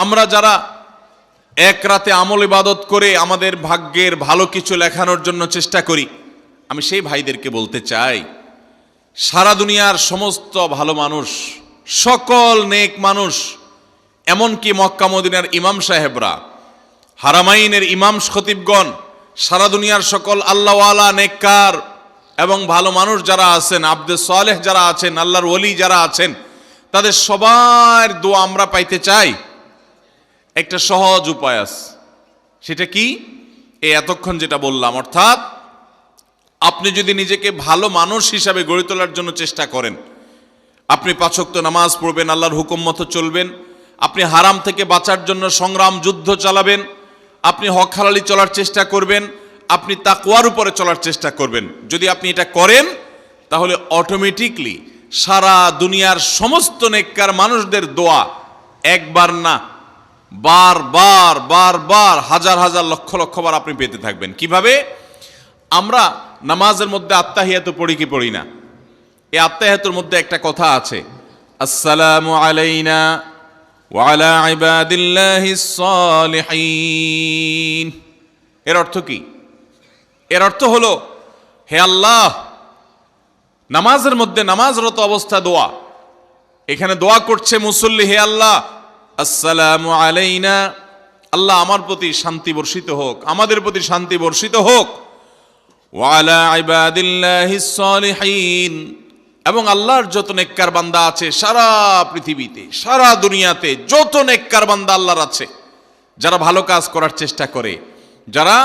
আমরা যারা এক রাতে আমল ইবাদত করে আমাদের ভাগ্যের ভালো কিছু লেখানোর জন্য চেষ্টা করি, আমি সেই ভাইদেরকে বলতে চাই, সারা দুনিয়ার সমস্ত ভালো মানুষ, সকল নেক মানুষ, এমনকি মক্কা মদিনার ইমাম সাহেবরা, হারামাইনের ইমাম খতিবগণ, সারা দুনিয়ার সকল আল্লাহওয়ালা নেককার এবং ভালো মানুষ যারা আছেন, আব্দে সালেহ যারা আছেন, আল্লাহর ওলি যারা আছেন, তাদের সবার দোয়া আমরা পাইতে চাই। একটা সহজ উপায় আছে, সেটা কি? এতক্ষণ যেটা বললাম, অর্থাৎ আপনি যদি নিজেকে ভালো মানুষ হিসাবে গড়ে তোলার জন্য চেষ্টা করেন, আপনি 5 ওয়াক্ত নামাজ পড়বেন, আল্লাহর হুকুম মতো চলবেন, আপনি হারাম থেকে বাঁচার জন্য সংগ্রাম যুদ্ধ চালাবেন, আপনি হক হালালি চলার চেষ্টা করবেন, আপনি তাকওয়ার উপরে চলার চেষ্টা করবেন। যদি আপনি এটা করেন, তাহলে অটোমেটিকলি সারা দুনিয়ার সমস্ত নেককার মানুষদের দোয়া একবার না, বারবার বারবার হাজার হাজার লক্ষ লক্ষ বার আপনি পেতে থাকবেন। কিভাবে? আমরা নামাজের মধ্যে আত্তাহিয়াতু পড়ি কি পড়ি না? এই আত্তাহিয়াতুর মধ্যে একটা কথা আছে, আসসালামু আলাইনা ওয়া আলা ইবাদিল্লাহিস সালিহিন। এর অর্থ কি? এর অর্থ হলো, হে আল্লাহ, নামাজের মধ্যে নামাজরত অবস্থা দোয়া, এখানে দোয়া করছে মুসল্লি, হে আল্লাহ, আসসালামু আলাইনা, আল্লাহ আমার প্রতি শান্তি বর্ষিত হোক, আমাদের প্রতি শান্তি বর্ষিত হোক, ওয়া আলা ইবাদিল্লাহিস সালিহিন, এবং আল্লাহর যত নেককার বান্দা আছে সারা পৃথিবীতে, সারা দুনিয়াতে যত নেককার বান্দা আল্লাহর আছে, যারা ভালো কাজ করার চেষ্টা করে, যারা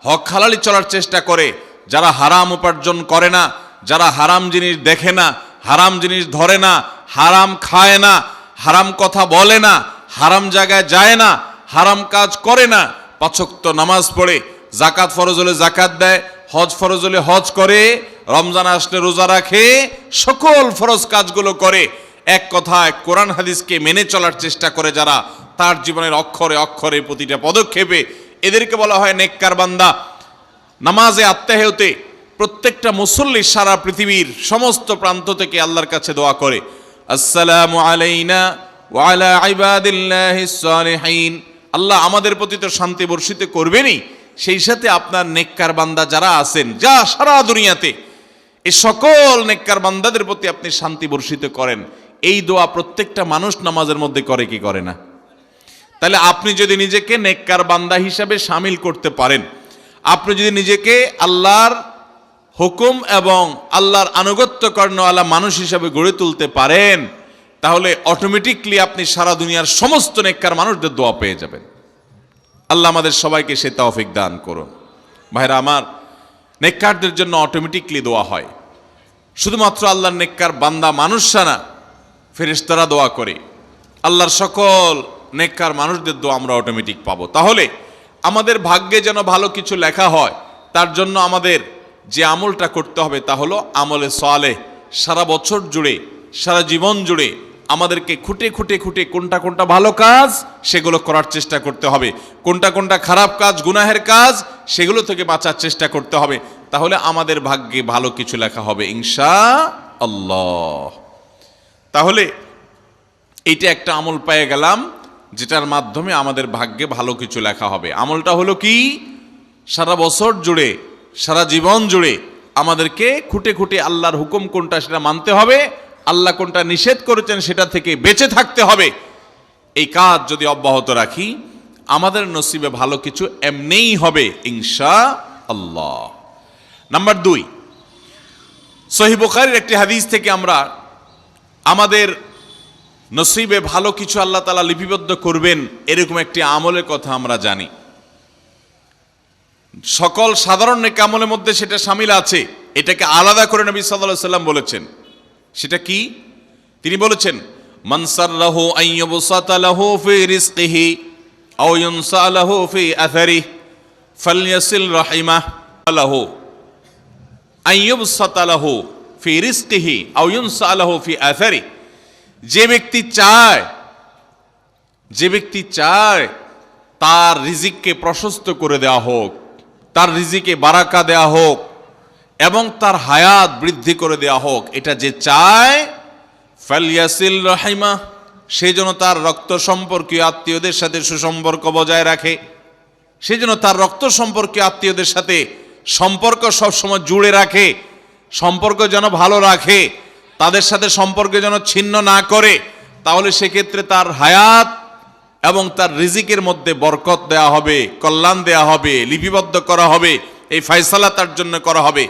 হক হালালি চলার চেষ্টা করে, যারা হারাম উপার্জন করে না, যারা হারাম জিনিস দেখে না, হারাম জিনিস ধরে না, হারাম খায় না, হারাম কথা বলে না, হারাম জায়গায় যায় না, হারাম কাজ করে না, 5 ওয়াক্ত নামাজ পড়ে, যাকাত ফরজ হলে যাকাত দেয়, হজ ফরজ হলে হজ করে, রমজান আসলে রোজা রাখে, সকল ফরজ কাজগুলো করে, এক কথায় কোরআন হাদিসকে মেনে চলার চেষ্টা করে যারা, তার জীবনের অক্ষরে অক্ষরে প্রতিটা পদক্ষেপে, এদেরকে বলা হয় নেককার বান্দা। নামাজে আত্তাহিয়াতে প্রত্যেকটা মুসল্লি সারা পৃথিবীর সমস্ত প্রান্ত থেকে আল্লাহর কাছে দোয়া করে, আসসালামু আলাইনা ওয়া আলা ইবাদিল্লাহিস সালিহিন, আল্লাহ আমাদের প্রতি তো শান্তি বর্ষিত করবেনই, সেই সাথে আপনার নেককার বান্দা যারা আছেন, যা সারা দুনিয়াতে, এই সকল নেককার বান্দাদের প্রতি আপনি শান্তি বর্ষিত করেন। এই দোয়া প্রত্যেকটা মানুষ নামাজের মধ্যে করে কি করে না? তাহলে আপনি যদি নিজেকে নেককার বান্দা হিসাবে শামিল করতে পারেন, আপনি যদি নিজেকে আল্লাহর হুকুম এবং আল্লাহর আনুগত্য কর্ণওয়ালা মানুষ হিসাবে গড়ে তুলতে পারেন, তাহলে অটোমেটিকলি আপনি সারা দুনিয়ার সমস্ত নেককার মানুষদের দোয়া পেয়ে যাবেন। আল্লাহ আমাদের সবাইকে সে তৌফিক দান করুন। ভাইরা আমার, নেককারদের জন্য অটোমেটিকলি দোয়া হয়। শুধুমাত্র আল্লাহর নেককার বান্দা মানুষরা না, ফেরেশতারা দোয়া করে, আল্লাহর সকল নেককার মানুষদের দোয়া আমরা অটোমেটিক পাবো। তাহলে আমাদের ভাগ্যে যেন ভালো কিছু লেখা হয়, তার জন্য আমাদের যে আমলটা করতে হবে তা হলো আমলে সালেহ। সারা বছর জুড়ে, সারা জীবন জুড়ে আমাদেরকে খুঁটে খুঁটে খুঁটে কোনটা কোনটা ভালো কাজ সেগুলো করার চেষ্টা করতে হবে, কোনটা কোনটা খারাপ কাজ, গুনাহের কাজ, সেগুলো থেকে বাঁচার চেষ্টা করতে হবে। তাহলে আমাদের ভাগ্যে ভালো কিছু লেখা হবে ইনশাআল্লাহ। তাহলে এইটা একটা আমল পেয়ে গেলাম, যেটার মাধ্যমে আমাদের ভাগ্যে ভালো কিছু লেখা হবে। আমলটা হলো কি? সারা বছর জুড়ে, সারা জীবন জুড়ে আমাদেরকে খুঁটে খুঁটে আল্লাহর হুকুম কোনটা সেটা মানতে হবে, আল্লাহ কোনটা নিষেধ করেছেন সেটা থেকে বেঁচে থাকতে হবে। এই কাজ যদি অব্যাহত রাখি, আমাদের নসিবে ভালো কিছু এমনিই হবে ইনশাআল্লাহ। নাম্বার 2, সহিহ বুখারীর একটি হাদিস থেকে আমরা আমাদের নসিবে ভালো কিছু আল্লাহ তাআলা লিপিবদ্ধ করবেন এরকম একটি আমলের কথা আমরা জানি। সকল সাধারণ নেক আমলের মধ্যে সেটা শামিল আছে, এটাকে আলাদা করে নবী সাল্লাল্লাহু আলাইহি ওয়াসাল্লাম বলেছেন। সেটা কি? তিনি বলেছেন, মান সাররাহু আন ইউবসাতা লাহু ফি রিজকিহি আও ইউনসা লাহু ফি আথারিহি ফালইয়াসিল রাহিমাহ লাহু আন ইউবসাতা লাহু ফি রিজকিহি আও ইউনসা লাহু ফি আথারিহি। যে ব্যক্তি চায় তার রিজিককে প্রশস্ত করে দেওয়া হোক, তার রিজিকে বারাকা দেওয়া হোক এবং তার হায়াত বৃদ্ধি করে দেওয়া হোক, এটা যে চায়, ফালইয়াসিল রাহিমা, সে যেন তার রক্ত সম্পর্কীয় আত্মীয়দের সাথে সুসম্পর্ক বজায় রাখে, সে যেন তার রক্ত সম্পর্কীয় আত্মীয়দের সাথে সম্পর্ক সবসময় জুড়ে রাখে, সম্পর্ক যেন ভালো রাখে, তাদের সাথে সম্পর্ক যেন ছিন্ন না করে। তাহলে সেক্ষেত্রে তার হায়াত এবং তার রিজিকের মধ্যে বরকত দেয়া হবে, কল্যাণ দেয়া হবে, লিপিবদ্ধ করা হবে, এই ফয়সালা তার জন্য করা হবে।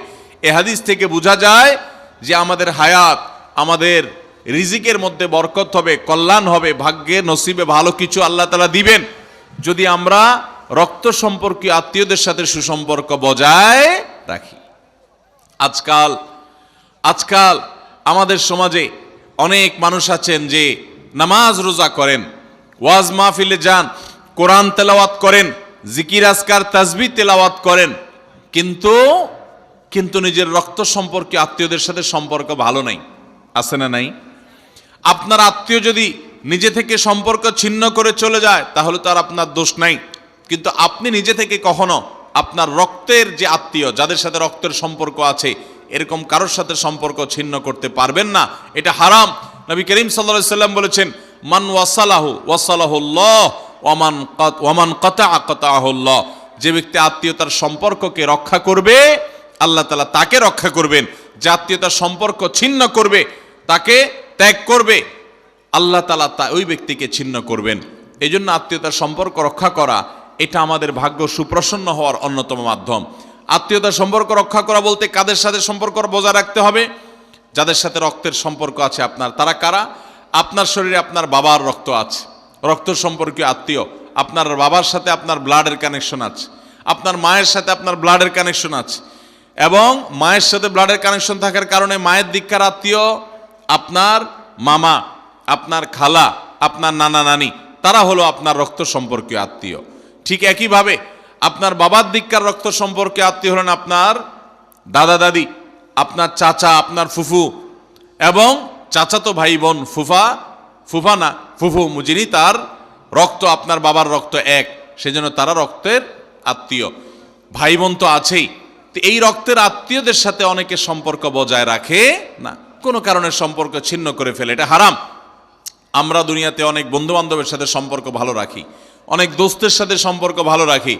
এ হাদিস থেকে বোঝা যায় যে আমাদের হায়াত, আমাদের রিজিকের মধ্যে বরকত হবে, কল্যাণ হবে, ভাগ্যে নসিবে ভালো কিছু আল্লাহ তাআলা দিবেন যদি আমরা রক্ত সম্পর্কীয় আত্মীয়দের সাথে সুসম্পর্ক বজায় রাখি। আজকাল আমাদের সমাজে অনেক মানুষ আছেন যে নামাজ রোজা করেন, ওয়াজ মাহফিলে যান, কোরআন তেলাওয়াত করেন, জিকির আজকার তাসবিহ তেলাওয়াত করেন, কিন্তু নিজের রক্ত সম্পর্কে আত্মীয়দের সাথে সম্পর্ক ভালো নাই। আছে না নাই? আপনার আত্মীয় যদি নিজে থেকে সম্পর্ক ছিন্ন করে চলে যায় তাহলে তো আর আপনার দোষ নাই, কিন্তু আপনি নিজে থেকে কখনো আপনার রক্তের যে আত্মীয়, যাদের সাথে রক্তের সম্পর্ক আছে, এরকম কারোর সাথে সম্পর্ক ছিন্ন করতে পারবেন না। এটা হারাম। নবী করিম সাল্লাল্লাহু আলাইহি সাল্লাম বলেছেন, মান ওয়াসালাহুল্লাহ ওয়ামান কাতাআহুল্লাহ। যে ব্যক্তি আত্মীয়তার সম্পর্ককে রক্ষা করবে, আল্লাহ তাআলা তাকে রক্ষা করবেন। যে আত্মীয়তার সম্পর্ক ছিন্ন করবে, তাকে ত্যাগ করবে, আল্লাহ তাআলা ওই ব্যক্তিকে ছিন্ন করবেন। এই জন্য আত্মীয়তার সম্পর্ক রক্ষা করা এটা আমাদের ভাগ্য সুপ্রসন্ন হওয়ার অন্যতম মাধ্যম। আত্মীয়তার সম্পর্ক রক্ষা করা বলতে কাদের সাথে সম্পর্ক বজায় রাখতে হবে? যাদের সাথে রক্তের সম্পর্ক আছে আপনার। তারা কারা? আপনার শরীরে আপনার বাবার রক্ত আছে, রক্ত সম্পর্কীয় আত্মীয়। আপনার বাবার সাথে আপনার ব্লাডের কানেকশন আছে, আপনার মায়ের সাথে আপনার ব্লাডের কানেকশন আছে, এবং মায়ের সাথে ব্লাডের কানেকশন থাকার কারণে মায়ের দিককার আত্মীয় আপনার মামা, আপনার খালা, আপনার নানা নানি, তারা হলো আপনার রক্ত সম্পর্কীয় আত্মীয়। ঠিক একইভাবে আপনার বাবার দিককার রক্ত সম্পর্কে আত্মীয় হলেন আপনার দাদা দাদি, আপনার চাচা, আপনার ফুফু, এবং চাচাতো ভাই বোন, ফুফা না ফুফু, যিনি তার রক্ত আপনার বাবার রক্ত এক, সেজন্য তারা রক্তের আত্মীয়। ভাই বোন তো আছেই। তো এই রক্তের আত্মীয়দের সাথে অনেকে সম্পর্ক বজায় রাখে না, কোনো কারণে সম্পর্ক ছিন্ন করে ফেলে, এটা হারাম। আমরা দুনিয়াতে অনেক বন্ধু বান্ধবের সাথে সম্পর্ক ভালো রাখি, অনেক দোস্তের সাথে সম্পর্ক ভালো রাখি,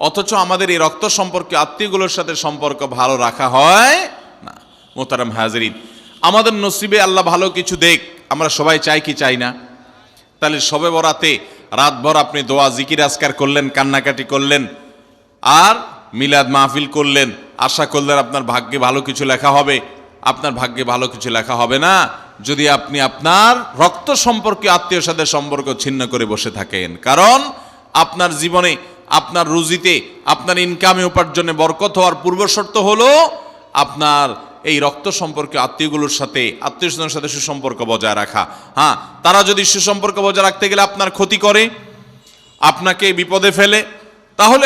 অথচ আমাদের এই রক্ত সম্পর্কে আত্মীয়গুলোর সাথে সম্পর্ক ভালো রাখা হয় না। মোহতারাম হাজিরিন, আমাদের নসিবে আল্লাহ ভালো কিছু দেখ, আমরা সবাই চাই কি চাই না? তাহলে শবে বরাতে রাতভর আপনি দোয়া জিকির আজকার করলেন, কান্নাকাটি করলেন, আর মিলাদ মাহফিল করলেন, আশা করলেন আপনার ভাগ্যে ভালো কিছু লেখা হবে। আপনার ভাগ্যে ভালো কিছু লেখা হবে না যদি আপনি আপনার রক্ত সম্পর্কে আত্মীয়র সাথে সম্পর্ক ছিন্ন করে বসে থাকেন। কারণ আপনার জীবনে, আপনার রুজিতে, আপনার ইনকামে, উপার্জনে বরকত হওয়ার পূর্ব শর্ত হলো আপনার এই রক্ত সম্পর্কে আত্মীয়গুলোর সাথে, আত্মীয় স্বজনের সাথে সুসম্পর্ক বজায় রাখা। হ্যাঁ, তারা যদি সুসম্পর্ক বজায় রাখতে গেলে আপনার ক্ষতি করে, আপনাকে বিপদে ফেলে, তাহলে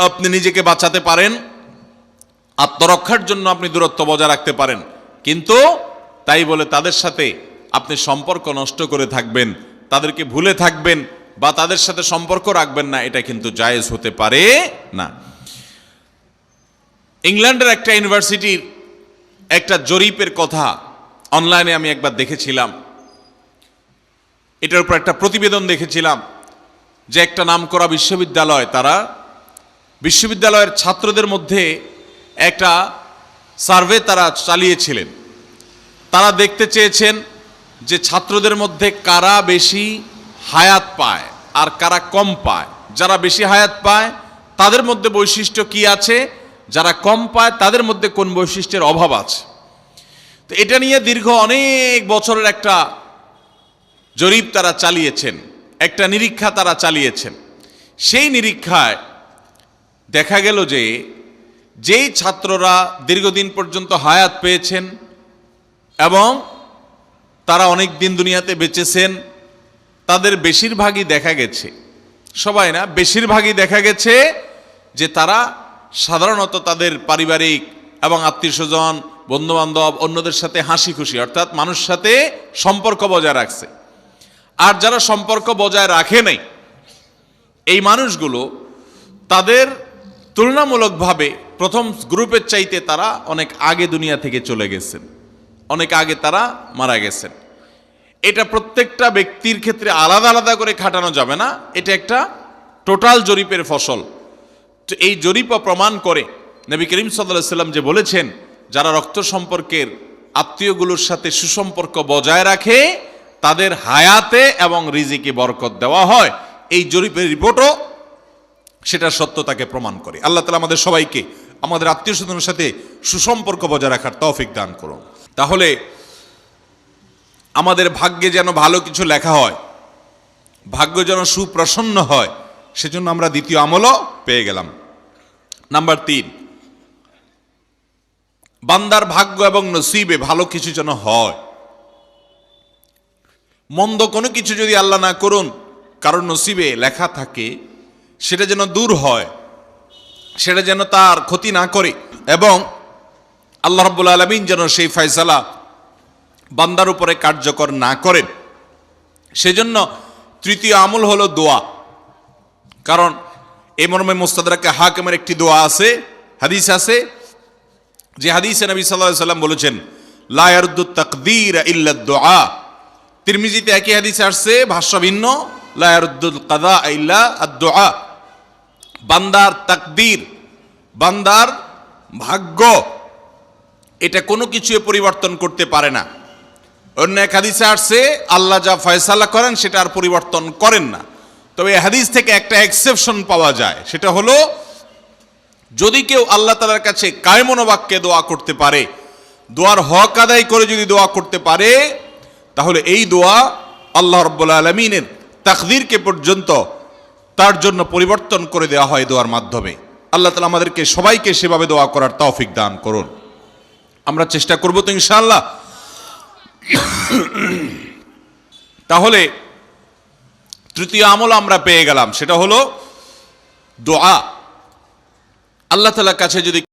আপনি নিজেকে বাঁচাতে পারেন, আত্মরক্ষার জন্য আপনি দূরত্ব বজায় রাখতে পারেন। কিন্তু তাই বলে তাদের সাথে আপনি সম্পর্ক নষ্ট করে থাকবেন, তাদেরকে ভুলে থাকবেন, বা তাদের সাথে সম্পর্ক রাখবেন না, এটা কিন্তু জায়েজ হতে পারে না। ইংল্যান্ডের একটা ইউনিভার্সিটির একটা জরিপের কথা অনলাইনে আমি একবার দেখেছিলাম। এটার উপর একটা প্রতিবেদন দেখেছিলাম যে একটা নামকরা বিশ্ববিদ্যালয়, তারা বিশ্ববিদ্যালয়ের ছাত্রদের মধ্যে একটা সার্ভে তারা চালিয়েছিলেন। তারা দেখতে চেয়েছেন যে ছাত্রদের মধ্যে কারা বেশি হায়াত পায় আর কারা কম পায়। যারা বেশি হায়াত পায় তাদের মধ্যে বৈশিষ্ট্য কি আছে, যারা কম পায় তাদের মধ্যে কোন বৈশিষ্ট্যের অভাব আছে। তো এটা নিয়ে দীর্ঘ অনেক বছরের একটা জরিপ তারা চালিয়েছেন, একটা নিরীক্ষা তারা চালিয়েছেন। সেই নিরীক্ষায় দেখা গেল যে যেই ছাত্ররা দীর্ঘদিন পর্যন্ত হায়াত পেয়েছেন এবং তারা অনেক দিন দুনিয়াতে বেঁচেছেন, তাদের বেশিরভাগই দেখা গেছে, সবাই না, বেশিরভাগই দেখা গেছে যে তারা সাধারণত তাদের পারিবারিক এবং আত্মীয় স্বজন, বন্ধুবান্ধব, অন্যদের সাথে হাসি খুশি, অর্থাৎ মানুষের সাথে সম্পর্ক বজায় রাখছে। আর যারা সম্পর্ক বজায় রাখে নাই, এই মানুষগুলো তাদের তুলনামূলকভাবে প্রথম গ্রুপের চাইতে তারা অনেক আগে দুনিয়া থেকে চলে গেছেন, অনেক আগে তারা মারা গেছেন। এটা প্রত্যেকটা ব্যক্তির ক্ষেত্রে আলাদা আলাদা করে খাটানো যাবে না, এটা একটা টোটাল জরিপের ফসল। তো এই জরিপও প্রমাণ করে নবী করিম সাল্লাল্লাহু আলাইহি সাল্লাম যে বলেছেন, যারা রক্ত সম্পর্কের আত্মীয়গুলোর সাথে সুসম্পর্ক বজায় রাখে তাদের হায়াতে এবং রিজিকে বরকত দেওয়া হয়। এই জরিপের রিপোর্টও সেটা সত্যতাকে প্রমাণ করে। আল্লাহ তাআলা আমাদের সবাইকে আমাদের আত্মীয় স্বজনের সাথে সুসম্পর্ক বজায় রাখার তৌফিক দান করুন। তাহলে আমাদের ভাগ্যে যেন ভালো কিছু লেখা হয়, ভাগ্য যেন সুপ্রসন্ন হয়, সেজন্য আমরা দ্বিতীয় আমলও পেয়ে গেলাম। নাম্বার 3, বান্দার ভাগ্য এবং নসিবে ভালো কিছু যেন হয়। মন্দ কোনো কিছু যদি আল্লাহ না করুন কারণ নসিবে লেখা থাকে, সেটা যেন দূর হয়, সেটা যেন তার ক্ষতি না করে, এবং আল্লাহ রাব্বুল আলামিন যেন সেই ফয়সালা বান্দার উপরে কার্যকর না করেন। সেজন্য তৃতীয় আমল হলো দোয়া। কারণ এই মর্মে মুস্তাদরাকে হাকিমের একটি দোয়া আছে, হাদিস আছে, যে হাদিসে নবী সাল্লাল্লাহু আলাইহি সাল্লাম বলেছেন, লা ইয়ারুদ্দু তাকদীর ইল্লা দুআ। তিরমিজিতে একই হাদিস আসছে, ভাষ্য ভিন্ন, লা ইয়ারুদ্দুল কাদা ইল্লা আদ-দুআ। বান্দার তাকদীর, বান্দার ভাগ্য, এটা কোনো কিছু পরিবর্তন করতে পারে না। অন্য এক হাদিসে আসছে, আল্লাহ যা ফয়সালা করেন সেটা আর পরিবর্তন করেন না। তবে এই হাদিস থেকে একটা এক্সেপশন পাওয়া যায়, সেটা হলো যদি কেউ আল্লাহ তাআলার কাছে কায়মনোবাক্যে দোয়া করতে পারে, দোয়ার হক আদায় করে যদি দোয়া করতে পারে, তাহলে এই দোয়া আল্লাহ রাব্বুল আলামিনের তাকদীরকে পর্যন্ত তার জন্য পরিবর্তন করে দেওয়া হয় দোয়ার মাধ্যমে। আল্লাহ তাআলা আমাদেরকে সবাইকে সেভাবে দোয়া করার তৌফিক দান করুন। আমরা চেষ্টা করব তো ইনশাআল্লাহ। তাহলে তৃতীয় আমল আমরা পেয়ে গেলাম, সেটা হলো দোয়া। আল্লাহ তাআলার কাছে যদি